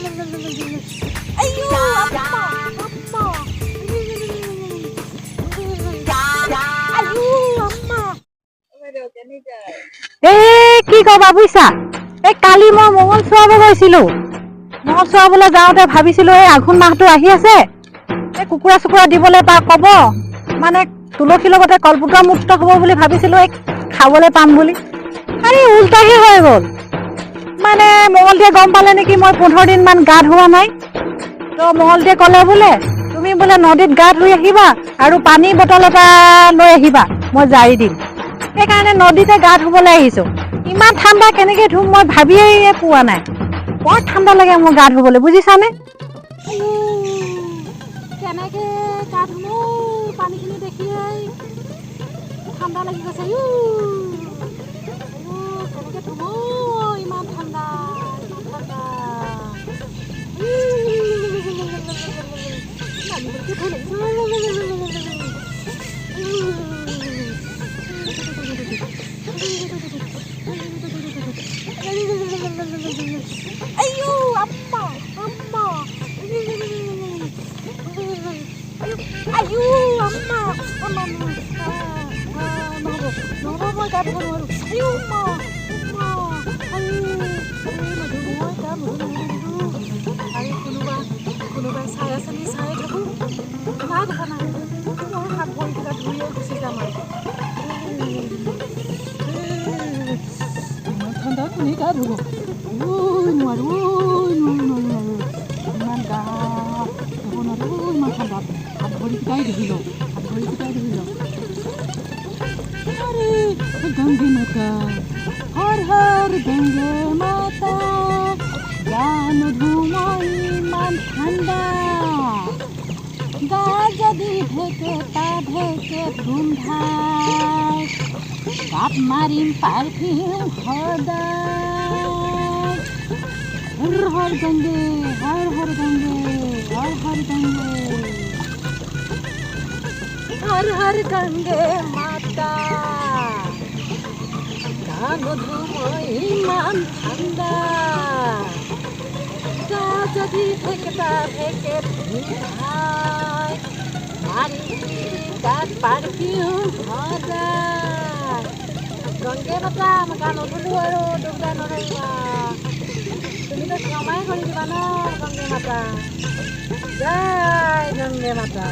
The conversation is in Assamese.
Ayo, apa? Ayo, apa? কি কবা বুইছা এই কালি মই মঙল চোৱাব গৈছিলো মঙল চোৱাবলৈ যাওঁতে ভাবিছিলো এই আঘোণ মাহটো আহি আছে এই কুকুৰা চুকুৰা দিবলৈ তাক কব মানে তুলসীৰ লগতে কলপতা মুক্ত হ'ব বুলি ভাবিছিলো এই খাবলৈ পাম বুলি আৰে উল্টাহে হৈ গ'ল মানে মঙলটিয়ে গম পালে নেকি মই 15 দিন মান গা ধোৱা নাই তো মঙলটিয়ে ক'লে বোলে তুমি বোলে নদীত গা ধুই আহিবা আৰু পানী বটল এটা লৈ আহিবা মই জাৰি দিম সেইকাৰণে নদীতে গা ধুবলৈ আহিছো ইমান ঠাণ্ডা কেনেকে ধুম মই ভাবিয়ে পোৱা নাই বৰ ঠাণ্ডা লাগে মোৰ গা ধুবলৈ বুজিছানে কেনেকে গা ধুলো পানীখিনি দেখিয়ে ঠাণ্ডা লাগি গৈছে কেনেকে ধুলো ইমান ঠাণ্ডা Ayo, apa? Ayo, apa? Nó cá thôi rồi. Ayo, apa? কোনোবাই চাই আছে নি চাই থাকো নাই দেখা নাই মই হাত ভৰিকেইটা ধুইয়ে গুচি যাম আৰু ঠাণ্ডা কোনে গা ধুব নোৱাৰো ইমান গা ধুব নোৱাৰো ইমান ঠাণ্ডাত হাত ভৰিকেইটাই ধুই লওঁ আৰে গংগে মাতা হৰ হৰ গংগে মাতা গা নুধু মই ইমান ঠাণ্ডা গা যদি ঢেকে তা ঢেকে গোন্ধাই গাত মাৰিম পাৰফিউম সদায় হৰ হৰ গংগে হৰ হৰ গংগে হৰ হৰ গংগে হৰ হৰ গংগে মাতা গা নুধু মই ইমান ঠাণ্ডা গা যদি ঢেকে তা ঢেকে গোন্ধাই মাৰিম গাত পাৰফিউম সদায় গংগে মাতা মই গা নুধুলো আৰু দুটা নধৰিবা তুমিতো ক্ষমাই কৰি দিবা ন গংগে মাতা জয় গংগে মাতা